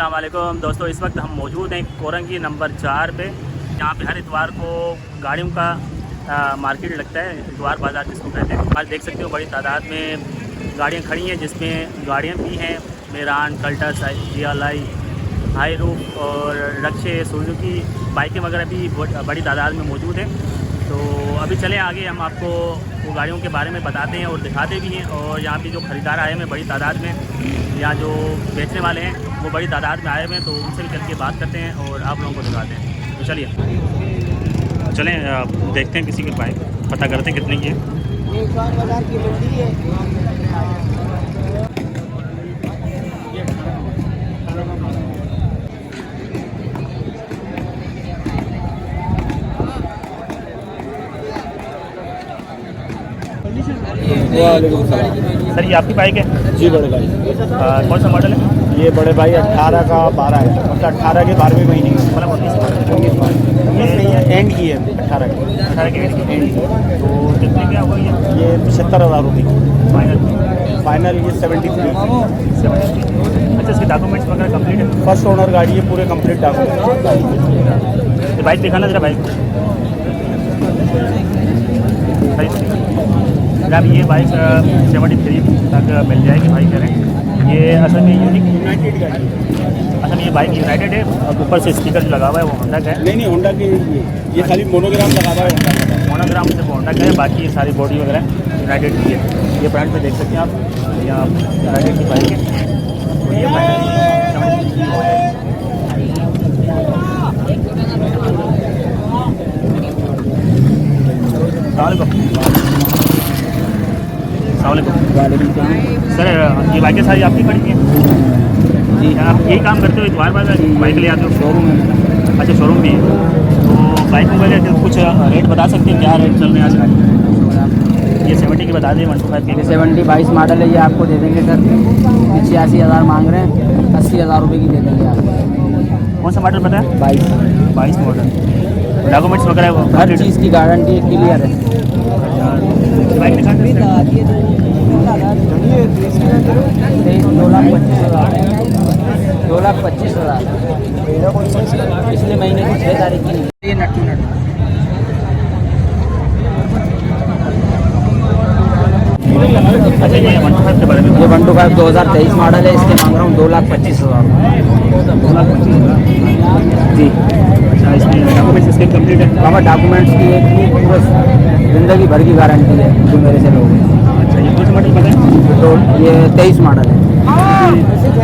अस्सलाम वालेकुम दोस्तों, इस वक्त हम मौजूद हैं कोरंगी नंबर 4 पे। यहाँ पे हर इतवार को गाड़ियों का मार्केट लगता है, इतवार बाज़ार जिसको कहते हैं। आज देख सकते हो बड़ी तादाद में गाड़ियाँ खड़ी हैं, जिसमें गाड़ियाँ भी हैं Mehran, Cultus, GLI, high roof और रक्शे, सुजुकी बाइकें वगैरह भी बड़ी तादाद में मौजूद हैं। तो अभी चलें आगे, हम आपको वो गाड़ियों के बारे में बताते हैं और दिखाते भी हैं। और यहाँ पे जो ख़रीदार आए हैं बड़ी तादाद में, या जो बेचने वाले हैं वो बड़ी तादाद में आए हुए हैं, तो उनसे भी चल के बात करते हैं और आप लोगों को दिखाते हैं। तो चलिए चलें, देखते हैं किसी की बाइक, पता करते हैं कितने की है। सर ये आपकी बाइक है? जी बड़े भाई। कौन सा मॉडल है? ये बड़े भाई 18 का 12 है, मतलब 18 के 12वें महीने की, मतलब 19 एंड की है 18 के एंड की। एंड। तो कितने क्या हुआ ये 75,000 रुपये फाइनल? फाइनल ये 73। अच्छा, इसके डॉक्यूमेंट्स वगैरह कंप्लीट है? फर्स्ट ओनर गाड़ी है, पूरे कंप्लीट डॉक्यूमेंट। ये बाइक दिखाना जरा, बाइक जब ये बाइक 73 तक मिल जाएगी भाई कह रहे हैं। ये असल में यूनिक यूनाइटेड गाड़ी है। असल में ये बाइक यूनाइटेड है और ऊपर से स्टिकर जो लगा हुआ है वो होंडा का है। नहीं होंडा की ये खाली मोनोग्राम लगा हुआ है होंडा का। मोनोग्राम से होंडा का है, बाकी ये सारी बॉडी वगैरह यूनाइटेड की है। ये फ्रंट पे देख सकते हैं आप, यहाँ यूनाइटेड की बाइक है। तो ये सर, ये बाइकें सारी आपकी पड़ी हैं? जी, आप यही काम करते हो, इतवार बाजार बाइक ले आते हो? शोरूम है। अच्छा, शोरूम भी है। तो बाइक वगैरह कुछ रेट बता सकते हैं, क्या रेट चल रहे हैं आज? ये 70 की बता दें, 125 की। 70 22 मॉडल है, ये आपको दे देंगे सर 85,000 मांग रहे हैं, 80,000 रुपये की दे देंगे आपको। कौन सा मॉडल बताया? 22 मॉडल। डॉक्यूमेंट्स वगैरह हर चीज़ की गारंटी क्लियर है। बाइक दिखा दें। 2,25,000 पिछले महीने की 6 तारीख की। ये नट्टू अच्छा, ये 125 के बारे में? ये 125 2023 मॉडल है, इसके मांग रहा हूँ 2,25,000 जी। अच्छा, इसमें डॉक्यूमेंट्स इसके कंप्लीट है? हमारे डॉक्यूमेंट्स की एक पूरा ज़िंदगी भर की गारंटी है जो मेरे से लोग। अच्छा, ये कौन सा मॉडल बताएं? तो ये 23 मॉडल है,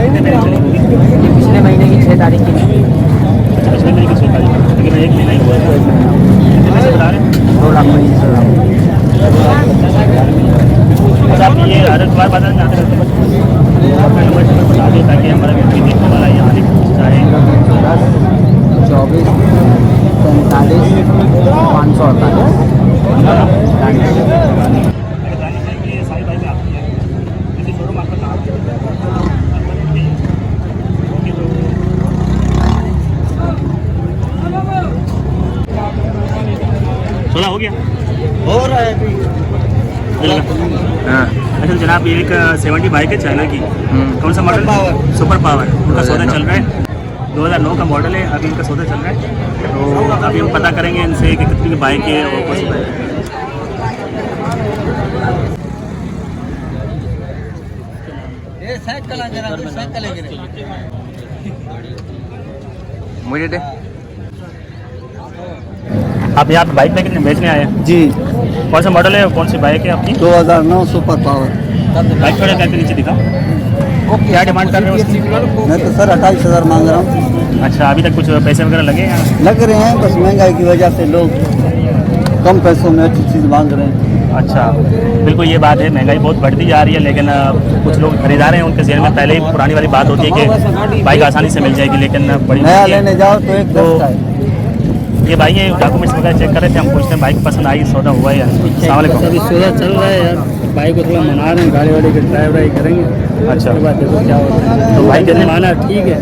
ये पिछले महीने की 6 तारीख की। अच्छा, पिछले महीने की 6 तारीख, लेकिन एक महीना ही हुआ है। कितने पैसे बता रहे हैं? 2,25,000। बस आप ये हर इतवार बाजार में आते रहते हैं? अपना नंबर बता दें ताकि हमारा व्यक्ति देखने वाला यहाँ आने चाहे। 24 45 548। सारी बाइकें आपकी हैं, किसी शोरूम आपका नाम है? ओके, तो सोलह हो गया? हो रहा है अभी। हाँ। अच्छा जनाब, ये एक 70 बाइक है चाइना की। कौन सा मॉडल? Super power. उनका सौदा चल रहा है, 2009 का मॉडल है, अभी इनका सौदा चल रहा है। तो अभी हम पता करेंगे इनसे कि कितनी की बाइक है और कौन सी बाइक है। मुझे दे। आप यहाँ पे बाइक बेचने आए हैं? जी। कौन सा मॉडल है, कौन सी बाइक है आपकी? 2009 सुपर पावर। बाइक थोड़ा करके नीचे दिखा। क्या डिमांड कर रहे हो उसकी? मैं तो सर 28,000 मांग रहा हूँ। अच्छा, अभी तक कुछ पैसे वगैरह लगे हैं? लग रहे हैं, बस महंगाई की वजह से लोग कम पैसों में अच्छी चीज़ मांग रहे हैं। अच्छा, बिल्कुल ये बात है, महंगाई बहुत बढ़ती जा रही है, लेकिन कुछ लोग खरीदार हैं, उनके जहन में पहले ही पुरानी वाली बात होती है कि बाइक आसानी से मिल जाएगी, लेकिन बड़ी नया लेने जाओ तो एक तो दस्ता है। ये भाई ये डॉक्यूमेंट्स वगैरह चेक कर रहे थे, हम पूछते हैं बाइक पसंद आई, सौदा हुआ है यार? अस्सलाम वालेकुम। अभी सौदा चल रहा है यार, बाइक को थोड़ा मना रहे हैं, गाड़ी वाड़ी की ड्राइवरी करेंगे। अच्छा, उसके बाद देखो क्या होता है। तो भाई कितने माना ठीक है,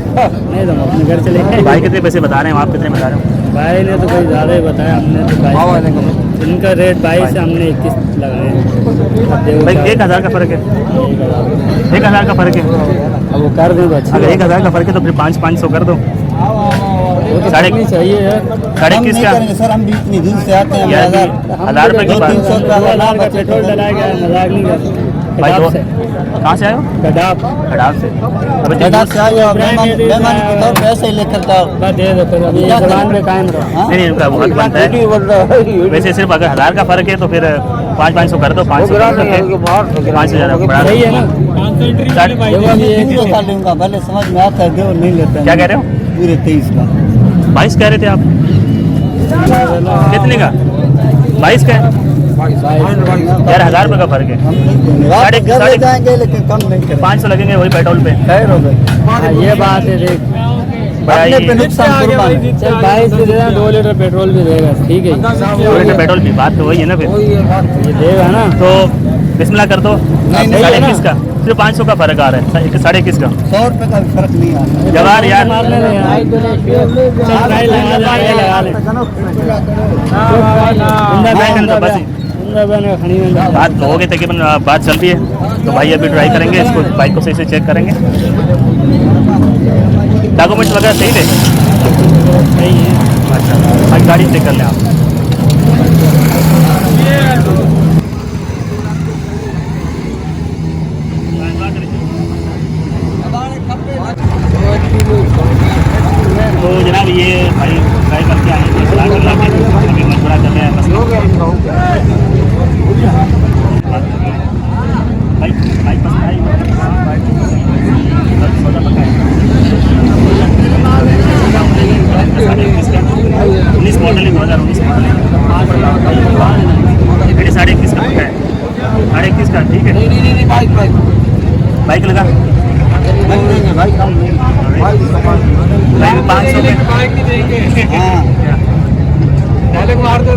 नहीं तो हम अपने घर चले गए। भाई कितने पैसे बता रहे हैं, आप कितने बता रहे हो? भाई ने तो कोई ज़्यादा ही बताया, हमने तो इनका रेट 22 है, हमने 21 लगाए हैं। भाई 1,000 का फ़र्क है, 1,000 का फ़र्क है। अब वो कर दें बच्चे, अगर 1,000 का फ़र्क है तो फिर 500 कर दो। वो तो साढ़े- करनी चाहिए यार। साढ़े हम 21 नहीं का करेंगे सर, हम भी इतनी दूर से आते हैं। यार, 1,000 रुपये की दो बात। 300 रुपया 2,000 का पेट्रोल डला गया, मजाक नहीं कर। भाई कडाप दो से, कहाँ से आए हो? कडाप खड़ाप से। अब इतनी गदा दूर- से आए हो, मेहमान मेहमान के तौर पे ऐसे ही लेकर जाओ। बस दे दो फिर, अभी ये जबान पे कायम रहो। हाँ? नहीं उनका बहुत बनता है। वैसे सिर्फ अगर 1,000 का फ़र्क है तो फिर 500 कर दो, 500 5,000 बढ़ा सही है दो। ना? साढ़े- देखो अभी एक पूरे का लूंगा, भले समझ में आता है, दो नहीं लेते हैं। क्या कह रहे हो? पूरे 23 का 22 कह रहे थे आप, कितने का? 22 का है यार, 1,000 रुपये का फ़र्क है। हम नहीं देंगे। आप साढ़े- घर ले साढ़े- जाएंगे लेकिन कम नहीं करेंगे। 500 लगेंगे वही पेट्रोल पे। खैर हो गए, हाँ, ये बात है देख। बड़ा अपने पे ही नुकसान कुर्बान है। चल 22 से देना, 2 लीटर पेट्रोल भी देगा, ठीक है। 2 लीटर पेट्रोल की बात तो वही है ना फिर। ये देगा ना। तो बिस्मिल्लाह कर दो। नहीं, 21.5 का, सिर्फ 500 का फ़र्क आ रहा है, 21.5 का। 100 रुपये का भी फर्क नहीं आता। जवाहर यार, मारने दे यार। चल भाई लगा ले। उंदा बैठ बहन तो बस ही। उंदा बहन खड़ी में बात हो गई तकरीबन, बात चल रही है तो भाई अभी ट्राई करेंगे इसको, बाइक को सही से चेक करेंगे। डॉक्यूमेंट्स वगैरह सही थे? सही है। अच्छा, भाई गाड़ी चेक कर लें आप। तो जनाब ये भाई ट्राई करके आए थे, सलाह कर रहे थे, अभी मशवरा कर रहे हैं बस। भाई भाई पसंद आई? सौदा पक्का है। 19 मॉडल है, 2019 मॉडल है। 21.5 का पक्का है, 21.5 का, ठीक है। बाइक लगा नहीं देंगे भाई, कम नहीं। भाई 500 में। हाँ मार दो